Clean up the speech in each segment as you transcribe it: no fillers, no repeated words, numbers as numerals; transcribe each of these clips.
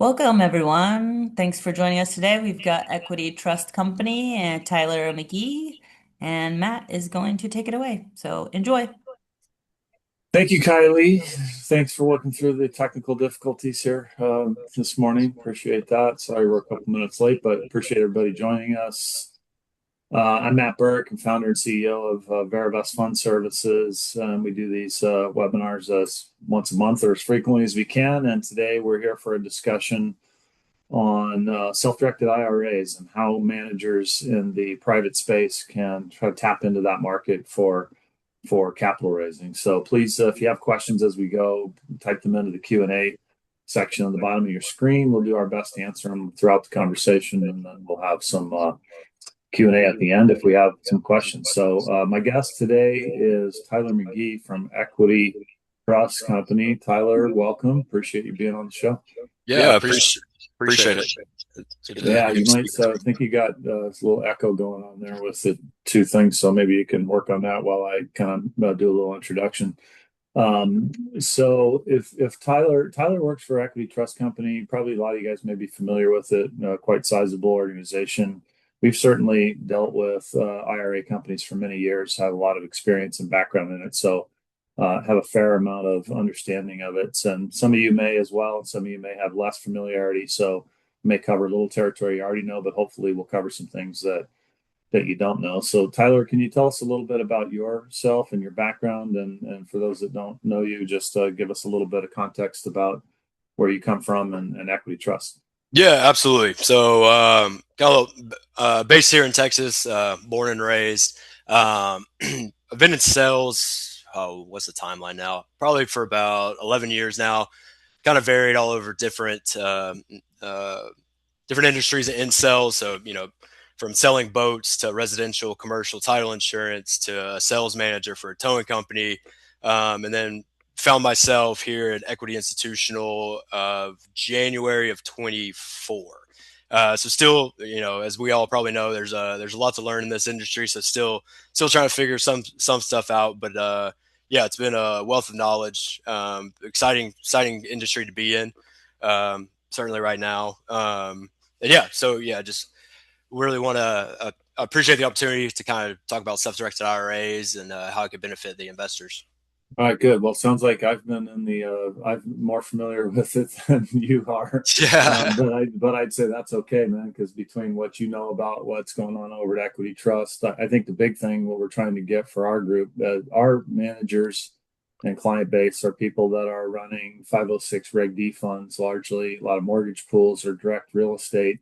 Welcome, everyone. Thanks for joining us today. We've got Equity Trust Company and Tyler McGee, and Matt is going to take it away. So enjoy. Thank you, Kylie. Thanks for working through the technical difficulties here this morning. Appreciate that. Sorry we're a couple minutes late, but appreciate everybody joining us. I'm Matt Burk. I'm founder and CEO of Verivest Fund Services. We do these webinars once a month or as frequently as we can. And today we're here for a discussion on self-directed IRAs and how managers in the private space can try to tap into that market for capital raising. So please, if you have questions as we go, type them into the Q&A section on the bottom of your screen. We'll do our best to answer them throughout the conversation, and then we'll have some Q&A at the end if we have some questions. So my guest today is Tyler McGee from Equity Trust Company. Tyler, welcome. Appreciate you being on the show. Yeah, appreciate it. Yeah, you might think you got this little echo going on there with the two things, so maybe you can work on that while I kind of do a little introduction. So if Tyler works for Equity Trust Company, probably a lot of you guys may be familiar with it. Quite sizable organization. We've certainly dealt with IRA companies for many years, have a lot of experience and background in it, so have a fair amount of understanding of it. And some of you may as well, and some of you may have less familiarity. So may cover a little territory you already know, but hopefully we'll cover some things that you don't know. So Tyler, can you tell us a little bit about yourself and your background? And for those that don't know you, just give us a little bit of context about where you come from and Equity Trust. Yeah, absolutely. So, based here in Texas, born and raised. I've been in sales. Oh, what's the timeline now? Probably for about 11 years now. Kind of varied all over different industries in sales. So, from selling boats to residential, commercial title insurance to a sales manager for a towing company, and then found myself here at Equity Institutional of January of 24. So still, as we all probably know, there's a lot to learn in this industry. So still trying to figure some stuff out. But yeah, it's been a wealth of knowledge. Exciting industry to be in. Certainly right now. And yeah, so yeah, just really want to appreciate the opportunity to kind of talk about self-directed IRAs and how it could benefit the investors. All right, good. Well, sounds like I've been I'm more familiar with it than you are. Yeah. But I'd say that's okay, man, because between what you know about what's going on over at Equity Trust, I think the big thing, what we're trying to get for our group, our managers and client base are people that are running 506 Reg D funds, largely a lot of mortgage pools or direct real estate,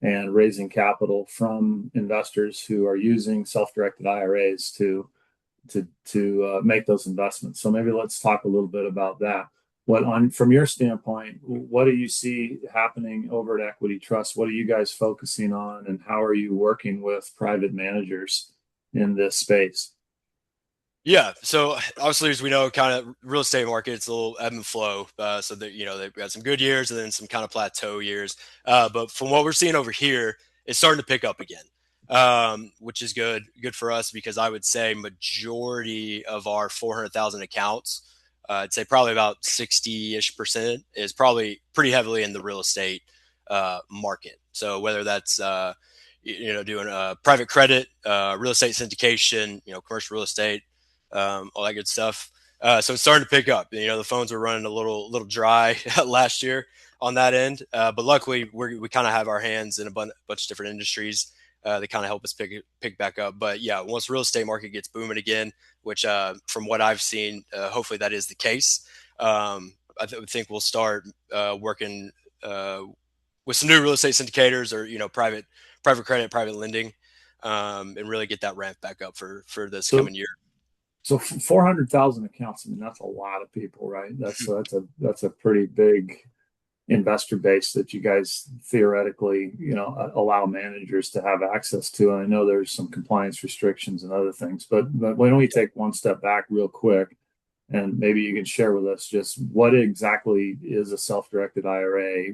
and raising capital from investors who are using self-directed IRAs to make those investments. So maybe let's talk a little bit about that. From your standpoint, what do you see happening over at Equity Trust? What are you guys focusing on, and how are you working with private managers in this space? Yeah. So obviously, as we know, kind of real estate market, it's a little ebb and flow. So that, they've got some good years and then some kind of plateau years. But from what we're seeing over here, it's starting to pick up again, which is good for us because I would say majority of our 400,000 accounts, I'd say probably about 60-ish% is probably pretty heavily in the real estate market. So whether that's doing private credit, real estate syndication, commercial real estate, all that good stuff. So it's starting to pick up. The phones were running a little dry last year on that end, but luckily we kind of have our hands in a bunch of different industries that kind of help us pick back up. But yeah, once real estate market gets booming again, which from what I've seen, hopefully that is the case. I think we'll start working with some new real estate syndicators or private credit, private lending, and really get that ramp back up for this So coming year. So 400,000 accounts, I mean, that's a lot of people, right? That's a pretty big investor base that you guys theoretically, allow managers to have access to. And I know there's some compliance restrictions and other things, but why don't we take one step back real quick, and maybe you can share with us just what exactly is a self-directed IRA?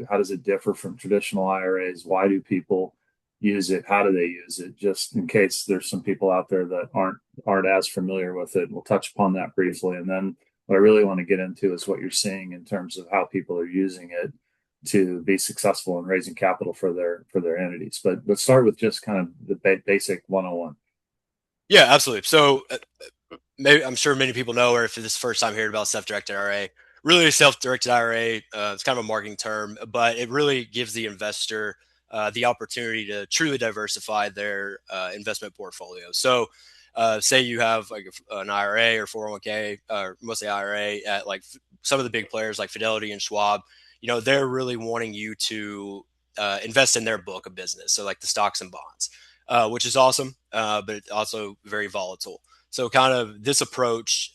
How does it differ from traditional IRAs? Why do people use it? How do they use it? Just in case there's some people out there that aren't as familiar with it. We'll touch upon that briefly. And then what I really want to get into is what you're seeing in terms of how people are using it to be successful in raising capital for their entities. But let's start with just kind of the basic 101. Yeah, absolutely. So maybe I'm sure many people know, or if this is the first time hearing about self-directed IRA, really a self-directed IRA, it's kind of a marketing term, but it really gives the investor the opportunity to truly diversify their investment portfolio. So say you have like an IRA or 401k, or mostly IRA at like some of the big players like Fidelity and Schwab, they're really wanting you to invest in their book of business. So like the stocks and bonds, which is awesome, but it's also very volatile. So kind of this approach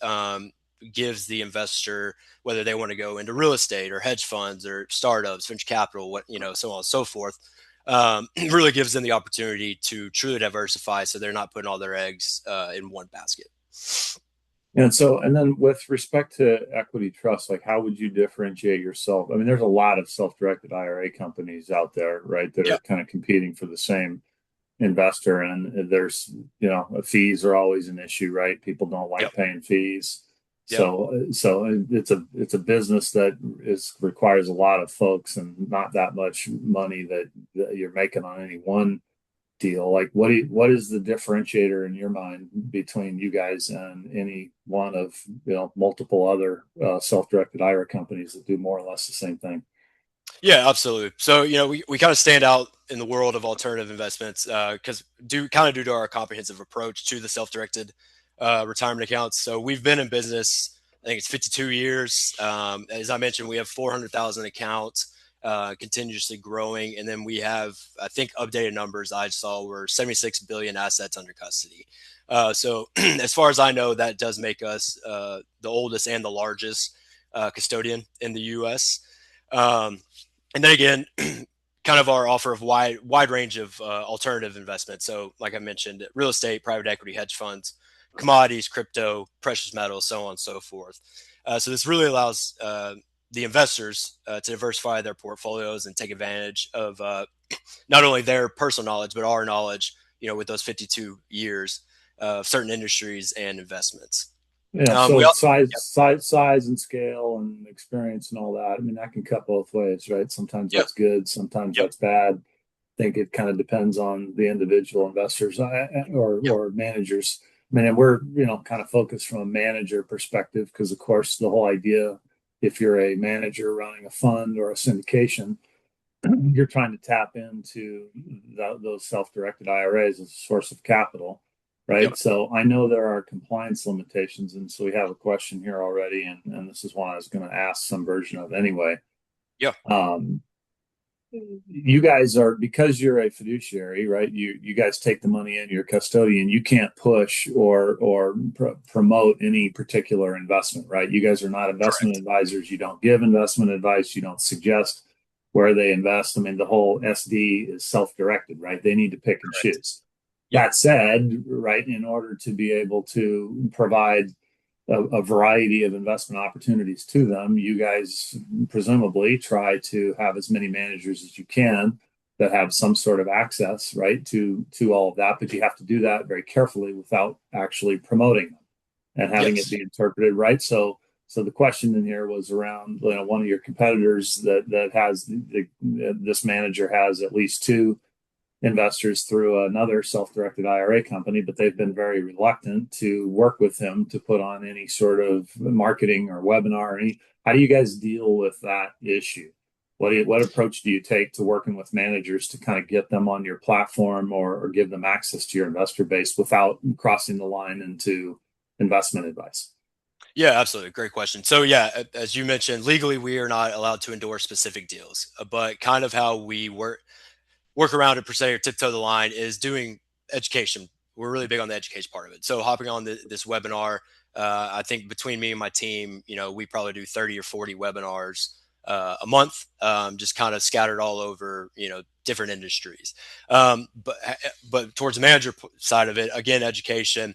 gives the investor, whether they want to go into real estate or hedge funds or startups, venture capital, so on and so forth, really gives them the opportunity to truly diversify, so they're not putting all their eggs in one basket. And then with respect to equity trust, like how would you differentiate yourself? I mean, there's a lot of self-directed IRA companies out there, right, that are kind of competing for the same investor, and there's fees are always an issue, right? People don't like paying fees. So it's a business that requires a lot of folks and not that much money that you're making on any one deal. Like what is the differentiator in your mind between you guys and any one of multiple other self-directed IRA companies that do more or less the same thing? Yeah, absolutely. So, we kind of stand out in the world of alternative investments because due to our comprehensive approach to the self-directed retirement accounts. So we've been in business, I think it's 52 years. As I mentioned, we have 400,000 accounts, continuously growing. And then we have, I think updated numbers I saw were 76 billion assets under custody. So as far as I know, that does make us the oldest and the largest custodian in the U.S. And then again, kind of our offer of wide range of alternative investments. So like I mentioned, real estate, private equity, hedge funds, commodities, crypto, precious metals, so on and so forth. So this really allows the investors to diversify their portfolios and take advantage of not only their personal knowledge, but our knowledge, with those 52 years of certain industries and investments. Yeah, so size and scale and experience and all that. I mean, that can cut both ways, right? Sometimes that's good, sometimes that's bad. I think it kind of depends on the individual investors or managers. I mean, and we're kind of focused from a manager perspective because, of course, the whole idea, if you're a manager running a fund or a syndication, you're trying to tap into those self-directed IRAs as a source of capital. Right. So I know there are compliance limitations. And so we have a question here already. And this is one I was going to ask some version of anyway. Yeah. You guys are, because you're a fiduciary, right? You guys take the money in, you're a custodian. You can't push or promote any particular investment, right? You guys are not investment advisors. You don't give investment advice. You don't suggest where they invest. I mean, the whole SD is self-directed, right? They need to pick and choose. That said, right, in order to be able to provide a variety of investment opportunities to them, you guys presumably try to have as many managers as you can that have some sort of access, right, to all of that. But you have to do that very carefully without actually promoting them and having it be interpreted right. So the question in here was around one of your competitors that has this manager has at least two investors through another self-directed IRA company, but they've been very reluctant to work with him to put on any sort of marketing or webinar. How do you guys deal with that issue? What approach do you take to working with managers to kind of get them on your platform or give them access to your investor base without crossing the line into investment advice? Yeah, absolutely. Great question. So yeah, as you mentioned, legally, we are not allowed to endorse specific deals, but kind of how we work around it per se or tiptoe the line is doing education. We're really big on the education part of it. So hopping on this webinar, I think between me and my team, we probably do 30 or 40 webinars a month, just kind of scattered all over, different industries. But towards the manager side of it, again, education.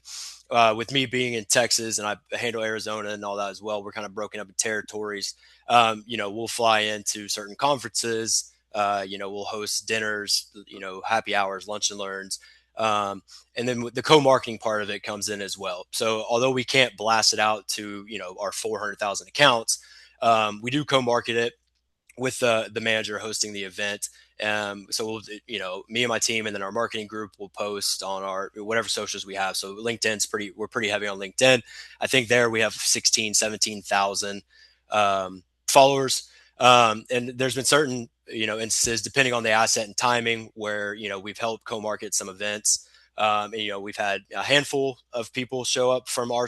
With me being in Texas and I handle Arizona and all that as well, we're kind of broken up in territories. We'll fly into certain conferences. We'll host dinners, happy hours, lunch and learns. And then the co-marketing part of it comes in as well. So although we can't blast it out to, our 400,000 accounts, we do co-market it. with the manager hosting the event. So we'll, me and my team, and then our marketing group will post on our whatever socials we have. So we're pretty heavy on LinkedIn. I think there we have 16, 17,000 followers. And there's been certain, instances depending on the asset and timing where, we've helped co-market some events. And, we've had a handful of people show up from our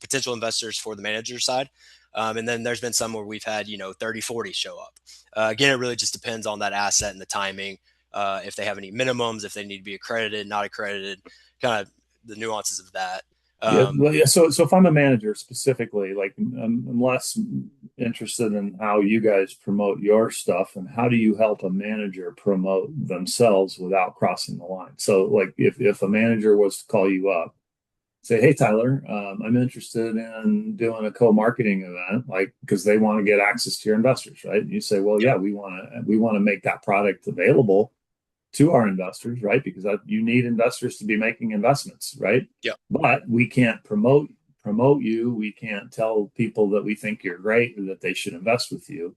potential investors for the manager side. And then there's been some where we've had, 30, 40 show up. Again, it really just depends on that asset and the timing. If they have any minimums, if they need to be accredited, not accredited, kind of the nuances of that. Yeah. So if I'm a manager specifically, like I'm less interested in how you guys promote your stuff and how do you help a manager promote themselves without crossing the line? So like if a manager was to call you up, say, hey, Tyler, I'm interested in doing a co-marketing event, like because they want to get access to your investors, right? And you say, well, Yep. yeah, we want to make that product available to our investors, right? Because you need investors to be making investments, right? Yep. But we can't promote you. We can't tell people that we think you're great or that they should invest with you.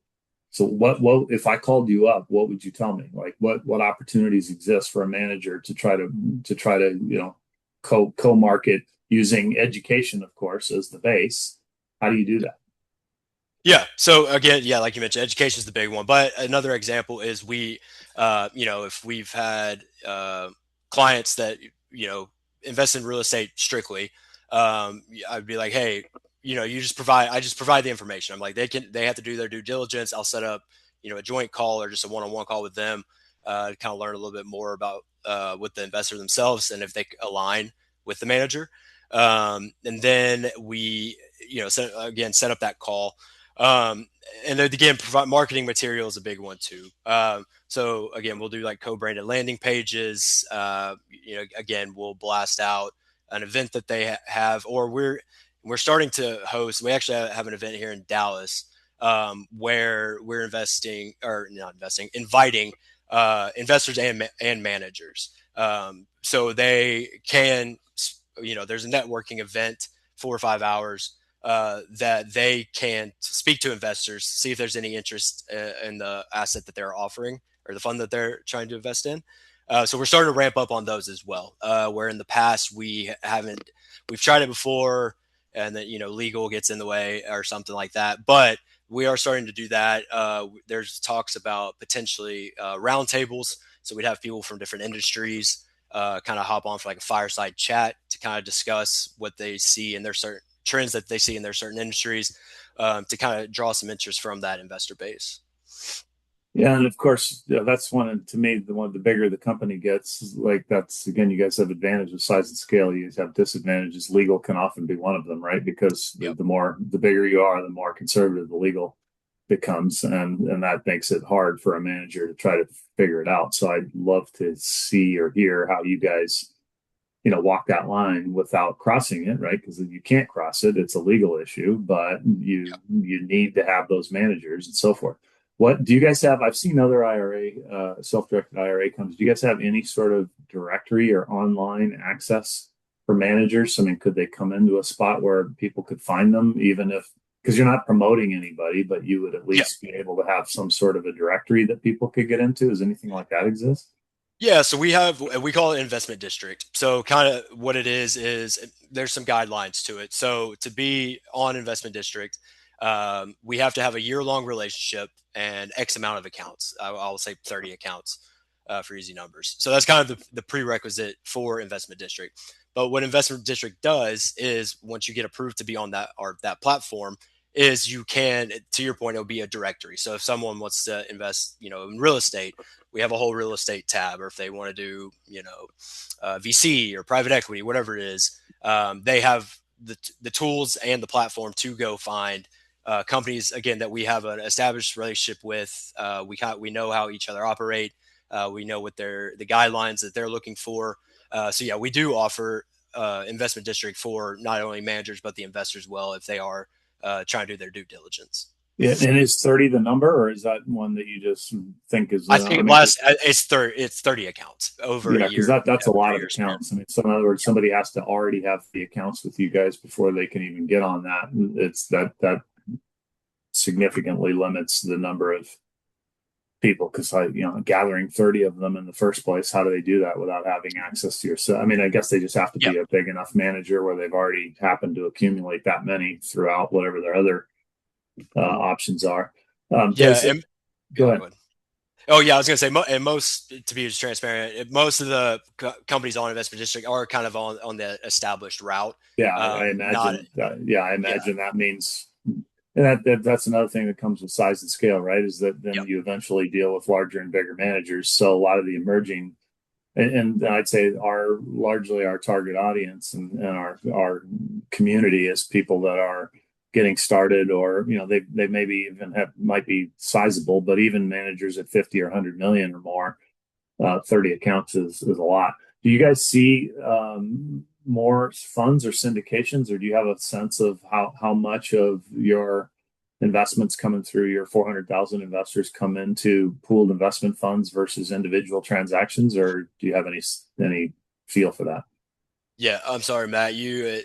So what if I called you up, what would you tell me? Like what opportunities exist for a manager to co-market using education, of course, as the base? How do you do that? Yeah. So again, yeah, like you mentioned, education is the big one. But another example is if we've had clients that invest in real estate strictly, I'd be like, hey, I just provide the information. I'm like, they have to do their due diligence. I'll set up, a joint call or just a one-on-one call with them, to kind of learn a little bit more about with the investor themselves and if they align with the manager. And then we, set up that call. And then again, provide marketing material is a big one too. So again, we'll do like co-branded landing pages. Again, we'll blast out an event that they have, or we're starting to host. We actually have an event here in Dallas where we're inviting investors and managers. So they can, there's a networking event 4 or 5 hours that they can speak to investors, see if there's any interest in the asset that they're offering or the fund that they're trying to invest in. So we're starting to ramp up on those as well. Where in the past we've tried it before, and then legal gets in the way or something like that. But we are starting to do that. There's talks about potentially roundtables, so we'd have people from different industries kind of hop on for like a fireside chat to kind of discuss what they see in their certain trends that they see in their certain industries, to kind of draw some interest from that investor base. Yeah, and of course, that's to me, the bigger the company gets, like that's again, you guys have advantage of size and scale. You guys have disadvantages. Legal can often be one of them, right? Because Yep. the bigger you are, the more conservative the legal becomes, and that makes it hard for a manager to try to figure it out. So I'd love to see or hear how you guys walk that line without crossing it, right? Because you can't cross it; it's a legal issue. But you need to have those managers and so forth. What do you guys have? I've seen other self-directed IRA companies. Do you guys have any sort of directory or online access for managers? I mean, could they come into a spot where people could find them, even if because you're not promoting anybody, but you would at Yeah. least be able to have some sort of a directory that people could get into? Does anything like that exist? Yeah, so we call it investment district. So kind of what it is there's some guidelines to it. So to be on investment district, we have to have a year-long relationship and X amount of accounts. I'll say 30 accounts for easy numbers. So that's kind of the prerequisite for investment district. But what investment district does is once you get approved to be on that platform, is you can, to your point, it'll be a directory. So if someone wants to invest, in real estate, we have a whole real estate tab. Or if they want to do, VC or private equity, whatever it is, they have the tools and the platform to go find companies again that we have an established relationship with. We know how each other operate. We know what the guidelines that they're looking for. So yeah, we do offer investment district for not only managers but the investors well if they are trying to do their due diligence. Yeah, and is 30 the number, or is that one that you just think is? I I think mean, it's 30 accounts over a yeah, because year. that's a lot of 3 years. accounts. I mean, so in other words, somebody has to already have the accounts with you guys before they can even get on that. It's that significantly limits the number of people, because gathering 30 of them in the first place, how do they do that without having access to your I mean, I guess they just have to Yeah. be a big enough manager where they've already happened to accumulate that many throughout whatever their other options are. Yeah. And, Go ahead. go ahead. Oh yeah, I was gonna say, and most, to be just transparent, most of the companies on investment district are kind of on the established route. Yeah, I Not imagine. I imagine that means, and that's another thing that comes with size and scale, right? Is that then Yep. you eventually deal with larger and bigger managers. So a lot of the emerging, and I'd say largely our target audience and our community is people that are getting started, or they maybe even might be sizable, but even managers at 50 or 100 million or more, 30 accounts is a lot. Do you guys see more funds or syndications, or do you have a sense of how much of your investments coming through your 400,000 investors come into pooled investment funds versus individual transactions, or do you have any feel for that? Yeah, I'm sorry, Matt. You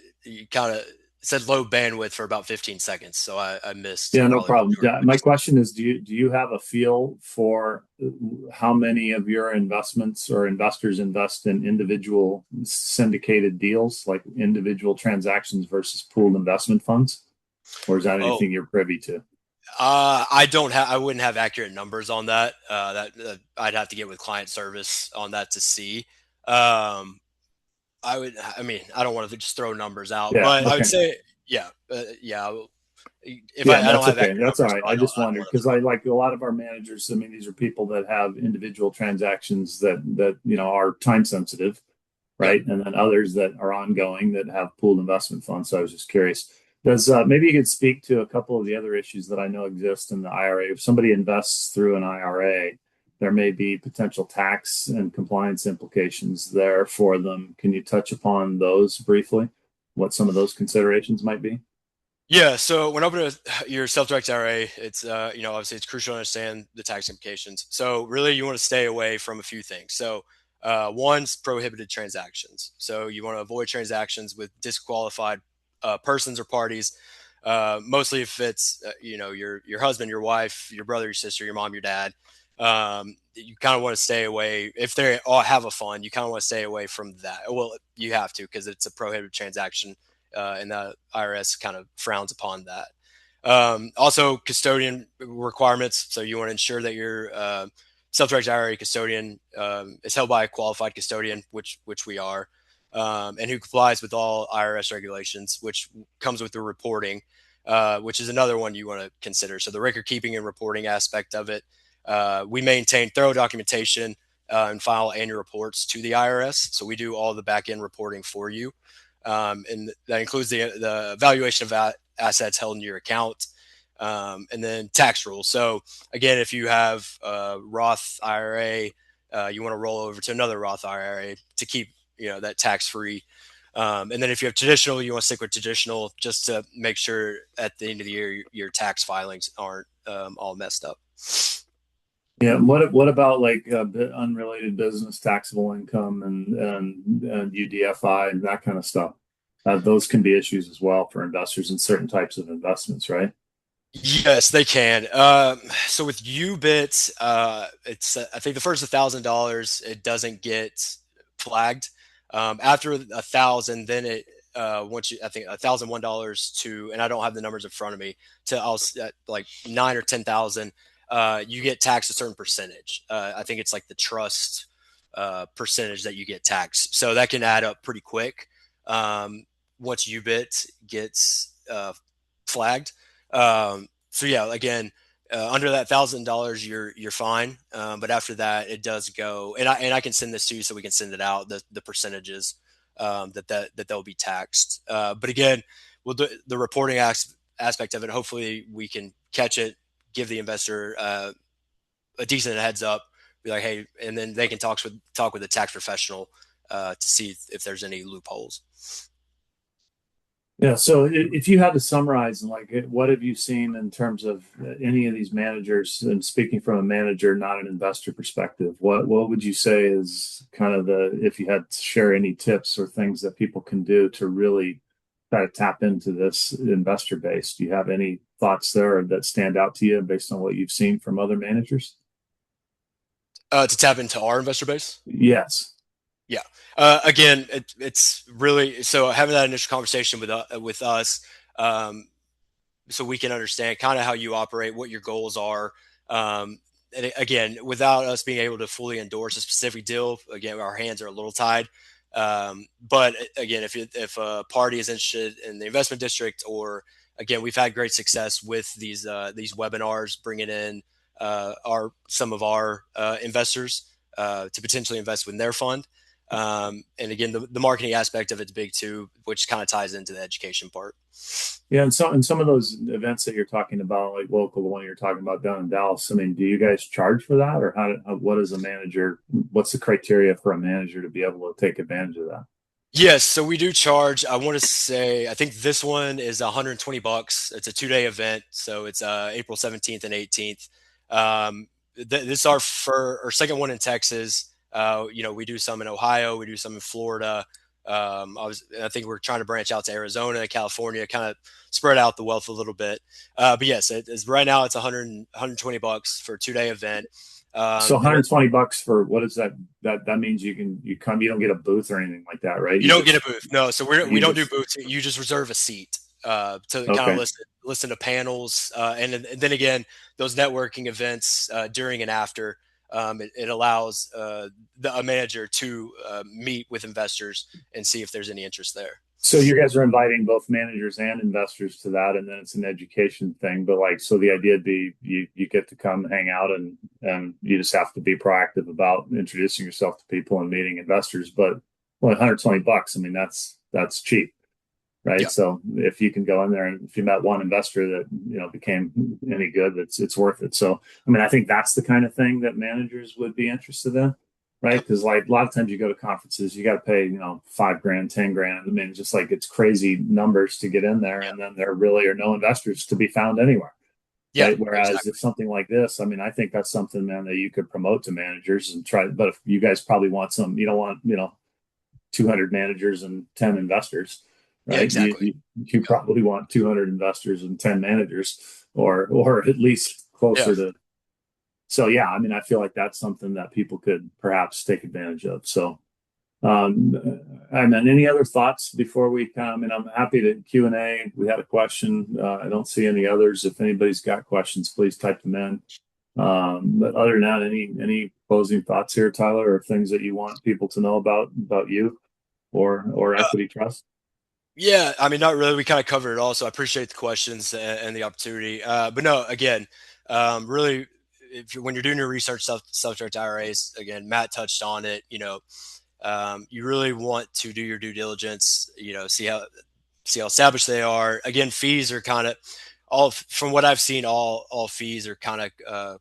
kind of said low bandwidth for about 15 seconds, so I missed Yeah, no probably problem. My question is, do you have a feel for how many of your investments or investors invest in individual syndicated deals, like individual transactions versus pooled investment funds? Or is that Oh, anything you're privy to? I wouldn't have accurate numbers on that. I'd have to get with client service on that to see. Um, I mean, I don't want to just throw numbers out, Yeah, but I would okay. say, yeah, yeah. If Yeah, I don't that's have okay. accurate That's all numbers, right. so I just I don't wondered want to because I like a lot of our managers. I mean, these are people that have individual transactions that are time sensitive, Yep. right? And then others that are ongoing that have pooled investment funds. So I was just curious. Does maybe you could speak to a couple of the other issues that I know exist in the IRA? If somebody invests through an IRA, there may be potential tax and compliance implications there for them. Can you touch upon those briefly? What some of those considerations might be? Yeah. So when opening your self-directed IRA, it's obviously it's crucial to understand the tax implications. So really, you want to stay away from a few things. So one's prohibited transactions. So you want to avoid transactions with disqualified persons or parties. Mostly if it's your husband, your wife, your brother, your sister, your mom, your dad. You kind of want to stay away if they all have a fund. You kind of want to stay away from that. Well, you have to because it's a prohibited transaction, and the IRS kind of frowns upon that. Also, custodian requirements. So you want to ensure that your self-directed IRA custodian is held by a qualified custodian, which we are, and who complies with all IRS regulations, which comes with the reporting, which is another one you want to consider. So the record keeping and reporting aspect of it. We maintain thorough documentation and file annual reports to the IRS. So we do all the back end reporting for you. And that includes the valuation of assets held in your account, and then tax rules. So again, if you have a Roth IRA, you want to roll over to another Roth IRA to keep that tax free. And then if you have traditional, you want to stick with traditional just to make sure at the end of the year your tax filings aren't all messed up. Yeah. What about like unrelated business taxable income and UDFI and that kind of stuff? Those can be issues as well for investors in certain types of investments, right? Yes, they can. So with UBIT, it's I think the first $1,000 it doesn't get flagged. After 1,000, then it once you I think $1,001 to, and I don't have the numbers in front of me, to like 9 or 10,000, you get taxed a certain percentage. I think it's like the trust percentage that you get taxed. So that can add up pretty quick. Once UBIT gets flagged. So yeah, again, under that $1,000, you're fine. But after that, it does go, and I can send this to you so we can send it out the percentages that they'll be taxed. But again, we'll do the reporting aspect of it. Hopefully, we can catch it, give the investor a decent heads up, be like, hey, and then they can talk with a tax professional to see if there's any loopholes. Yeah. So if you had to summarize, like, what have you seen in terms of any of these managers, and speaking from a manager, not an investor perspective, what would you say is kind of if you had to share any tips or things that people can do to really try to tap into this investor base? Do you have any thoughts thoughts there that stand out to you based on what you've seen from other managers? To tap into our investor base. Yes. Yeah. Again, it's really so having that initial conversation with us, so we can understand kind of how you operate, what your goals are. And again, without us being able to fully endorse a specific deal, again, our hands are a little tied. But again, if a party is interested in the investment district, or again, we've had great success with these webinars, bringing in some of our investors to potentially invest in their fund. And again, the marketing aspect of it's big too, which kind of ties into the education part. Yeah, and some of those events that you're talking about, like local, the one you're talking about down in Dallas, I mean, do you guys charge for that, or what is a manager? What's the criteria for a manager to be able to take advantage of that? Yes, so we do charge. I want to say I think this one is $120. It's a 2-day event, so it's April 17th and 18th. This is our second one in Texas. We do some in Ohio, we do some in Florida. I think we're trying to branch out to Arizona and California, kind of spread out the wealth a little bit. But yes, right now it's $120 for a 2-day event. So $120 for what is that? That means you don't get a booth or anything like that, right? You don't get a booth. No, so we don't do booths. You just reserve a seat to kind of listen to panels, and then again, those networking events during and after. It allows a manager to meet with investors and see if there's any interest there. So you guys are inviting both managers and investors to that, and then it's an education thing. But so the idea would be you get to come hang out, and you just have to be proactive about introducing yourself to people and meeting investors. But $120, I mean, that's cheap, right? Yeah. So if you can go in there, and if you met one investor that became any good, it's worth it. So I mean, I think that's the kind of thing that managers would be interested in. Right. Because a lot of times you go to conferences, you got to pay, $5,000, $10,000. I mean, just it's crazy numbers to get in there. Yeah. And then there really are no investors to be found anywhere. Yeah. Right? Whereas if something like this, I mean, I think that's something, man, that you could promote to managers and try. But if you guys probably want you don't want, 200 managers and 10 investors, right? Yeah, exactly. You probably want 200 investors and 10 managers, or at least closer to. So, yeah, I mean, I feel like that's something that people could perhaps take advantage of. So, and then any other thoughts before we come? And I'm happy to Q&A. We had a question. I don't see any others. If anybody's got questions, please type them in. But other than that, any closing thoughts here, Tyler, or things that you want people to know about you or Equity Trust? Yeah, I mean, not really. We kind of covered it all. So I appreciate the questions and the opportunity. But no, again, really, when you're doing your research self-directed IRAs, again, Matt touched on it. You really want to do your due diligence. See how established they are. Again, fees are kind of from what I've seen. All fees are kind of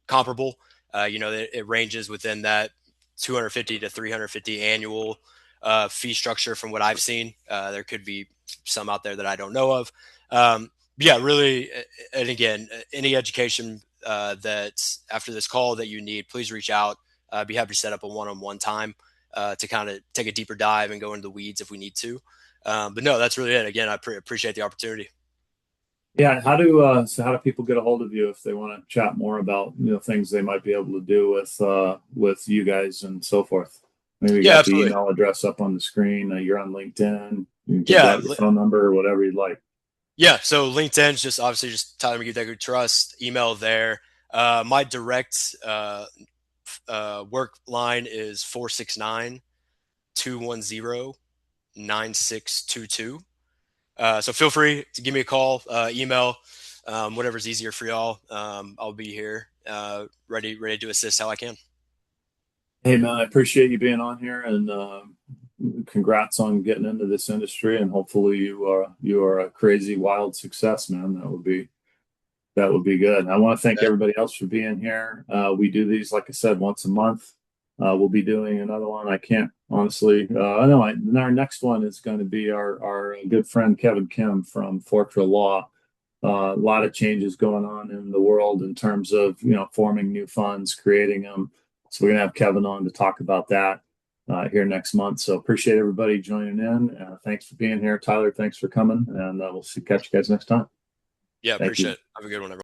comparable. It ranges within that 250 to 350 annual fee structure from what I've seen. There could be some out there that I don't know of. Yeah, really. And again, any education that after this call that you need, please reach out. I'd be happy to set up a one-on-one time to kind of take a deeper dive and go into the weeds if we need to. But no, that's really it. Again, I appreciate the opportunity. Yeah. How do people get a hold of you if they want to chat more about things they might be able to do with you guys and so forth? Maybe you got the email address up on the screen. You're on LinkedIn. You can give out your phone number or whatever you'd like. Yeah, so LinkedIn's just Tyler McGee Equity Trust, email there. My direct work line is 469-210-9622. So feel free to give me a call, email, whatever's easier for y'all. I'll be here, ready to assist how I can. Hey man, I appreciate you being on here, and congrats on getting into this industry. And hopefully you are a crazy wild success, man. That would be good. I want to thank everybody else for being here. We do these, like I said, once a month. We'll be doing another one. I can't honestly. I know. Our next one is going to be our good friend Kevin Kim from Fortra Law. A lot of changes going on in the world in terms of forming new funds, creating them. So we're going to have Kevin on to talk about that here next month. So appreciate everybody joining in. Thanks for being here, Tyler. Thanks for coming, and we'll catch you guys next time. Yeah, Thank appreciate you. it. Have a good one, everyone.